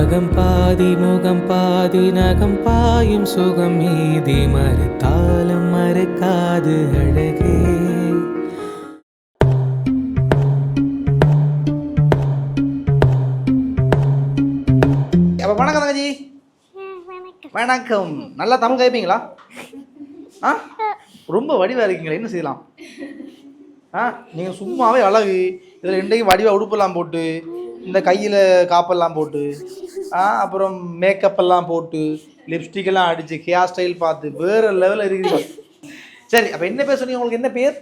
அகம் பாதி முகம் பாதி நகம் பாயும் சுகம் மீதி மறுத்தாலும் மறுக்காது அழகே. வணக்கம் தங்கச்சி. வணக்கம். நல்லா தமிழ் கேட்பீங்களா? ரொம்ப வடிவாக இருக்கீங்களா? என்ன செய்யலாம்? நீங்கள் சும்மாவே அழகு. இதில் இன்றைக்கு வடிவாக உடுப்பெல்லாம் போட்டு, இந்த கையில் காப்பெல்லாம் போட்டு, அப்புறம் மேக்கப்பெல்லாம் போட்டு, லிப்ஸ்டிக்கெல்லாம் அடித்து, ஹேர் ஸ்டைல் பார்த்து வேறு லெவலில் இருக்குது. சரி, அப்போ என்ன பேர் சொன்னீங்க? உங்களுக்கு என்ன பேர்?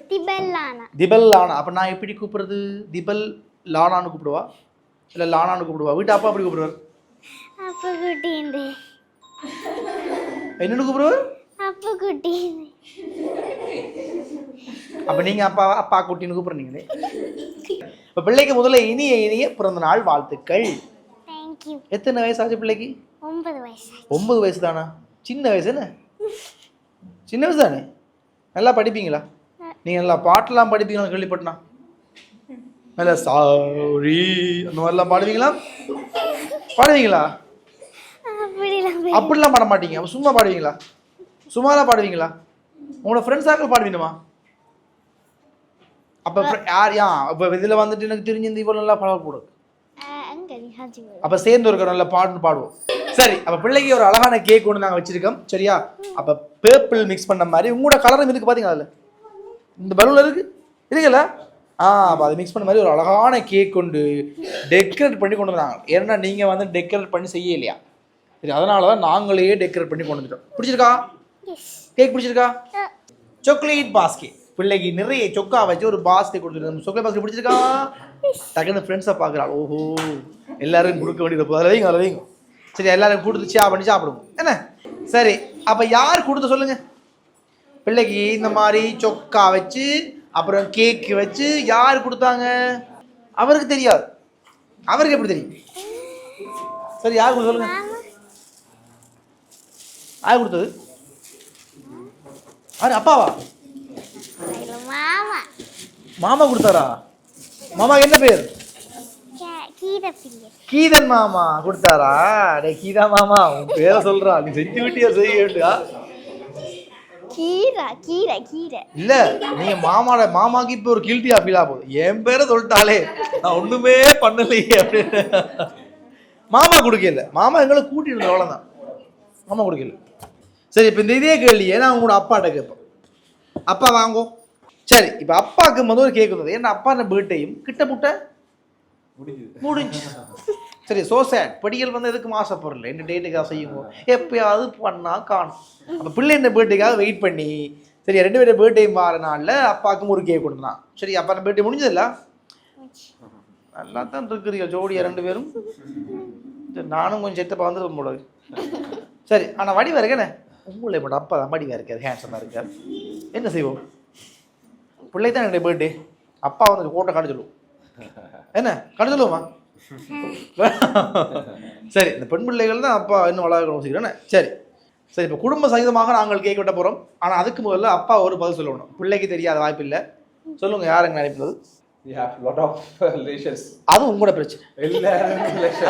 திபல் லானா. அப்போ நான் எப்படி கூப்பிட்றது? திபல் லானான்னு கூப்பிடுவா இல்லை லானான்னு கூப்பிடுவா? வீட்டு அப்பா அப்படி கூப்பிடுவார்? என்னன்னு கூப்பிடுவார்? அப்போ நீங்கள் அப்பா அப்பா குட்டின்னு கூப்பிட்றீங்களே. இப்போ பிள்ளைக்கு முதல்ல இனிய இனிய பிறந்த நாள் வாழ்த்துக்கள். எத்தனை வயசு ஆச்சு பிள்ளைக்கு? 9 வயசு தானா? சின்ன வயசு. என்ன சின்ன வயசு தானே? நல்லா படிப்பீங்களா? நீங்கள் நல்லா பாட்டெல்லாம் படிப்பீங்களா? கேள்விப்பட்டனா நல்லா சாரி அந்த மாதிரிலாம் பாடுவீங்களா? அப்படிலாம் பாட மாட்டீங்க. அப்போ சும்மா பாடுவீங்களா? சும்மாலாம் பாடுவீங்களா? உங்களோட ஃப்ரெண்ட்ஸாக்கள் பாடுவீங்கம்மா? அப்போ அப்போ இதில் வந்துட்டு எனக்கு தெரிஞ்சு இவ்வளோ நல்லா பாட போடுது. அப்போ சேர்ந்து இருக்கிற நல்லா பாட்டு பாடுவோம். சரி, அப்போ பிள்ளைக்கு ஒரு அழகான கேக் ஒன்று நாங்கள் வச்சுருக்கோம். சரியா? அப்போ பேர்பிள் மிக்ஸ் பண்ண மாதிரி உங்களோட கலரும் இருக்குது பார்த்தீங்களா? அதில் இந்த பலூனில் இருக்குல்ல? அப்போ அதை மிக்ஸ் பண்ண மாதிரி ஒரு அழகான கேக் கொண்டு டெக்கரேட் பண்ணி கொண்டு வந்தாங்க. ஏன்னா நீங்கள் வந்து டெக்கரேட் பண்ணி செய்ய இல்லையா? சரி, அதனால தான் நாங்களே டெக்கரேட் பண்ணி கொண்டு வந்துட்டோம். பிடிச்சிருக்கா கேக்? பிடிச்சிருக்கா? Chocolate basket. பிள்ளைக்கு நிறைய சொக்கா வச்சு ஒரு பாஸ்கெட் கொடுத்துருக்கோம். சாக்லேட் பாஸ்கெட் பிடிச்சிருக்கா? டக்குன்னு ஃப்ரெண்ட்ஸை பார்க்குறாள். ஓஹோ, எல்லாருக்கும் கொடுக்க வேண்டியது. அதில் வைங்க. சரி, எல்லாரும் கொடுத்து ஷேர் பண்ணி சாப்பிடுவோம். என்ன? சரி, அப்போ யார் கொடுத்து சொல்லுங்க. பிள்ளைக்கு இந்த மாதிரி சொக்கா வச்சு அப்புறம் கேக்கு வச்சு யார் கொடுத்தாங்க? அவருக்கு தெரியாது. அவருக்கு எப்படி தெரியும்? சரி, யார் கொடுத்து சொல்லுங்க. யார் கொடுத்தது? அப்பாவா? மாமா கொடுத்தாரா? மாமா என்ன பேர்? கீதன் மாமா கொடுத்தாரா? டே கீதா மாமா, உன் பேரை சொல்றா. நீ செஞ்சு விட்டியா? செய்ய வேண்டியா? இல்ல, நீங்க மாமாக்கு இப்ப ஒரு கில்ட்டியா ஃபீல் ஆகுது. என் பேரை சொல்லிட்டாலே நான் ஒண்ணுமே பண்ணலையே அப்படின்னு. மாமா கொடுக்கல. மாமா எங்களை கூட்டிட்டு அவ்வளவுதான். மாமா கொடுக்கல. சரி, இப்ப இந்த இதே கேள்வியே நான் உங்களோட அப்பாட்ட கேட்பேன். அப்பா வாங்கோ. சரி, இப்ப அப்பாவுக்கு முதல் கேட்குறது ஏன்னா அப்பா பர்த்டேயும் கிட்ட முட்டை முடிஞ்சு. சரி, சோ சேட். படிகள் வந்து எதுக்கு ஆசைப்படல. என்ன டேட்டுக்காக செய்யுங்க, எப்பயாவது பண்ணா காணும். அப்போ பிள்ளை என்ன பர்த்டேக்காக வெயிட் பண்ணி, சரி 2 பேரும் பர்த்டே மாற நாளில் அப்பாவுக்கும் ஒரு கேக் கொடுத்தான். சரி, அப்பா பர்த்டே முடிஞ்சதில்ல? நல்லா தான் இருக்கிறீங்க ஜோடியா 2 பேரும். சரி, நானும் கொஞ்சம் செட்டப்பா வந்து போட. சரி, ஆனால் வடிவா இருக்கேனே உங்களை போட. அப்பா தான் வடிவா இருக்காது, ஹேண்ட்ஸமாக இருக்காது. என்ன செய்வோம்? பிள்ளை தான் என்னுடைய பர்த்டே. அப்பா வந்து ஃபோட்டோ காட்ட சொல்லுவோம். என்ன காட்ட சொல்லுவோமா? சரி, இந்த பெண் பிள்ளைகள் தான் அப்பா இன்னும் வளர்க்கணும் செய்கிறேன்னு. சரி, இப்போ குடும்ப சகிதமாக நாங்கள் கேக் வெட்ட போகிறோம். ஆனால் அதுக்கு முதல்ல அப்பா ஒரு பதில் சொல்லணும். பிள்ளைக்கு தெரியாத வாய்ப்பு இல்லை. சொல்லுங்க, யாருங்க நினைப்பது? அது உங்களோட பிரச்சனை.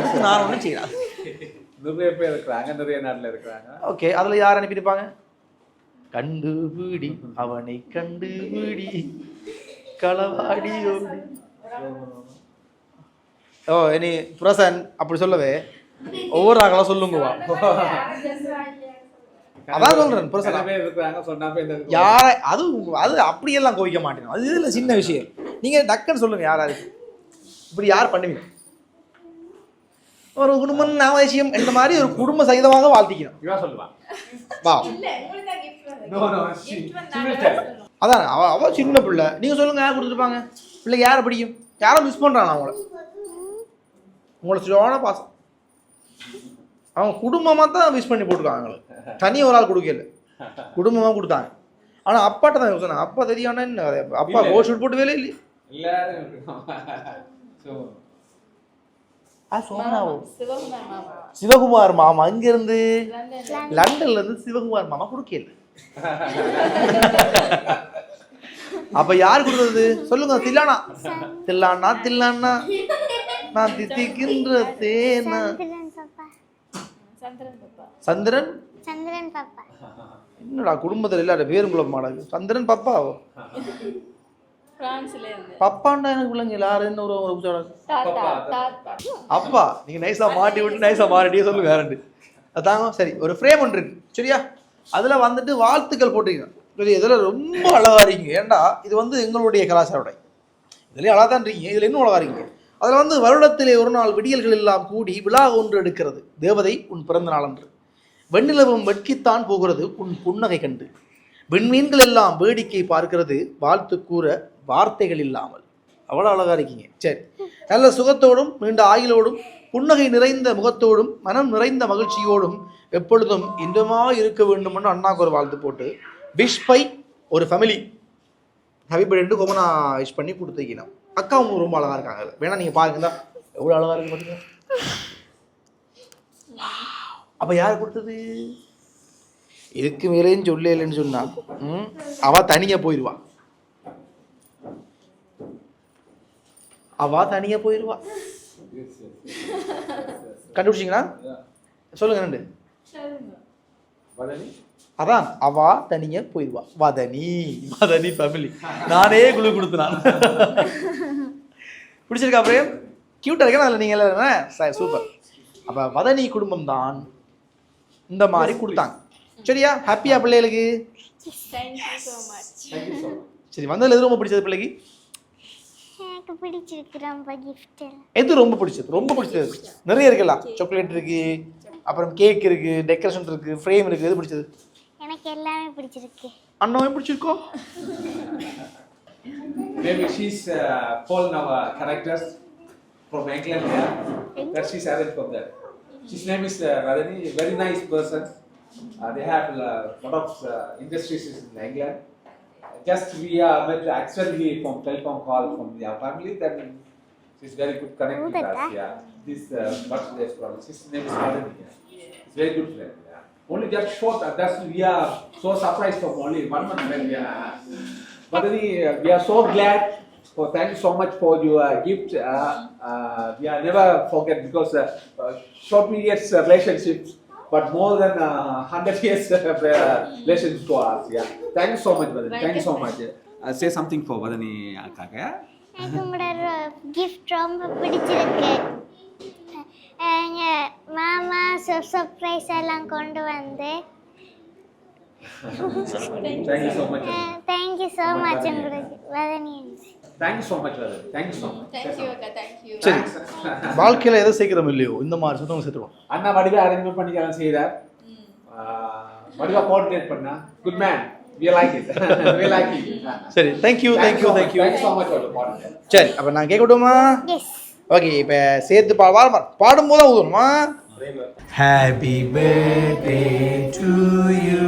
அதுக்கு நான் ஒன்றும் செய்யலாம். நிறைய பேர் இருக்கிறாங்க, நிறைய நாட்டில் இருக்கிறாங்க. ஓகே, அதில் யார் அனுப்பியிருப்பாங்க? கண்டுபிடி அவனை கண்டுபிடி களவாடியோடி. இனி பிரசன் அப்படி சொல்லவே ஒவ்வொரு ஆகலா சொல்லுங்கவா. அதான் சொல்றேன். பிரசன் யார அது அப்படியெல்லாம் கோவிக்க மாட்டேன். அது இதுல சின்ன விஷயம். நீங்க டக்குன்னு சொல்லுங்க, யாராரு இப்படி யார் பண்ணுவீங்க? ஒரு குடும்பம் அவசியம் இந்த மாதிரி ஒரு குடும்ப சகிதமாக வாழ்த்திக்கணும். அதான் அவ சின்ன பிள்ளை. நீங்க சொல்லுங்க, யார் கொடுத்துருப்பாங்க? பிள்ளைக்கு யாரை பிடிக்கும்? யாரை மிஸ் பண்றாங்க? உங்களை சரியான பாசம். அவங்க குடும்பமாக தான் மிஸ் பண்ணி போட்டுருக்காங்க. தனி ஒரு ஆள் கொடுக்கல, குடும்பமாக கொடுத்தாங்க. ஆனால் அப்பாட்ட தான் யோசனை. அப்பா தெரியானா என்ன? அப்பா கோட் ஷூட் போட்டு வேலை இல்லை. சிவகுமார் மாமா இங்கிருந்து லண்டன்ல இருந்து சிவகுமார் மாமா கொடுக்கல. அப்ப யார் கொடுத்தது சொல்லுங்க? தில்லானா தில்லானா தில்லானா நான் தித்திக்கின்ற தேனா சந்திரன் சந்திரன் பாப்பா. என்னடா குடும்பத்தில் இல்லாத பேரும் குழப்பமாடாது. சந்திரன் பப்பாவோ? பப்பாண்டா எனக்கு பிள்ளைங்க யாருன்னு ஒரு அப்பா. நீங்க நைஸா மாட்டி விட்டு நைஸா மாறிட்டே சொல்லுங்க வேறண்டு அதாங்க. சரி, ஒரு ஃப்ரேம் ஒன்று இருக்கு சரியா, அதுல வந்துட்டு வாழ்த்துக்கள் போட்டிருக்கீங்க. சரி, இதில் ரொம்ப அழகா இருக்கீங்க. ஏன்டா இது வந்து எங்களுடைய கலாச்சார உடை, இதுலேயும் அழகா தான் இருக்கீங்க, இதுல இன்னும் அழகா இருக்கீங்க. அதில் வந்து வருடத்திலே ஒரு நாள் விடியல்கள் எல்லாம் கூடி விழா ஒன்று எடுக்கிறது. தேவதை உன் பிறந்த நாள் அன்று வெண்ணிலவும் வெட்கித்தான் போகிறது உன் புன்னகை கண்டு. விண்மீன்கள் எல்லாம் வேடிக்கை பார்க்கிறது வாழ்த்து கூற வார்த்தைகள் இல்லாமல். அவ்வளோ அழகா இருக்கீங்க. சரி, நல்ல சுகத்தோடும் நீண்ட ஆயுளோடும் புன்னகை நிறைந்த முகத்தோடும் மனம் நிறைந்த மகிழ்ச்சியோடும் எப்பொழுதும் இன்பமாக இருக்க வேண்டும்னு அண்ணாக்கு ஒரு வாழ்த்து போட்டு விஷ் பை ஒரு ஃபேமிலி ஹாப்பி பர்த்டே கொமனா விஷ் பண்ணி கொடுத்துக்கணும். அக்காவும் ரொம்ப அழகா இருக்காங்க. வேணா நீங்க பாருங்க தான் எவ்வளோ அழகா இருக்கு பாத்தீங்க. அப்ப யார் கொடுத்தது? இதுக்கு மேலேயும் சொல்ல இல்லைன்னு சொன்னா அவ தனியா போயிடுவா. அவ தனியா போயிடுவா. கண்டுபிடிச்சிங்களா? சொல்லுங்க ரெண்டு. அதான் அவ தனியா போயிடுவா. வதனி ஃபேமிலி. நானே குழு கொடுத்தேன். பிடிச்சிருக்கா பிரேம்? கியூட்டா இருக்கா? அதில் நீங்க எல்லாரும் சூப்பர். அப்ப வதனி குடும்பம் தான் இந்த மாதிரி கொடுத்தாங்க. சரியா? ஹாப்பியா பிள்ளைகளுக்கு? சரி, வந்ததுல எது ரொம்ப பிடிச்சது பிள்ளைக்கு? எனக்கு பிடிச்சிருக்கு ரொம்ப gift. எது ரொம்ப பிடிச்சது? ரொம்ப பிடிச்சது நிறைய இருக்குல்ல. சாக்லேட் இருக்கு, அப்புறம் கேக் இருக்கு, டெக்கரேஷன் இருக்கு, ஃப்ரேம் இருக்கு. எது பிடிச்சது? எனக்கு எல்லாமே பிடிச்சிருக்கு. அண்ணாவே பிடிச்சிருக்கோ? Maybe she's fallen our characters from England here. That she's added from that. His name is Radhani, a very nice person. They have a lot of industries in England. Just we met actually from telephone call from their family. Then she's very good connect with us. Yeah, this birthday from his name is Radhani. It's very good friend. Yeah. Only just short. That's we are so surprised from only 1 month friend. Yeah. Radhani, we are so glad. Thank you so much for your gift. We are never forget because short periods relationships, but more than 100 years relations to us. Yeah. Thank you so much, Vadani. Thank you so much. Say something for Vadani Kaka. எனக்கு உங்களோட gift ரொம்ப பிடிச்சிருக்கு. எங்க மாமா surprise எல்லாம் கொண்டு வந்து. Thank you so much. Thank you so much உங்களுக்கு Vathani. Thank you so much, Vadani. Thank you so much. Thank you, Akka. Thank you. சரி, வாழ்க்கையில எதை சேர்க்கிறோம் இல்லையோ இந்த மாதிரி சுத்தம் சேர்த்துருவோம். அண்ணா வடிவா அரேஞ்ச்மெண்ட் பண்ணிக்கலாம் செய்தார். வடிவா கோஆர்டினேட் பண்ணா. Good man. We like it. We like it. சரி, thank you. Thank you so much for the coordinate. சரி, அப்ப நான் கேட்கட்டுமா? எஸ். ஓகே, இப்போ சேர்த்து பாடும்போது தான் ஊதணுமா? Happy birthday to you.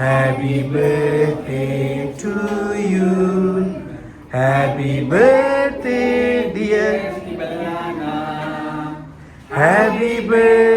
Happy birthday to you. Happy birthday dear. Happy birthday.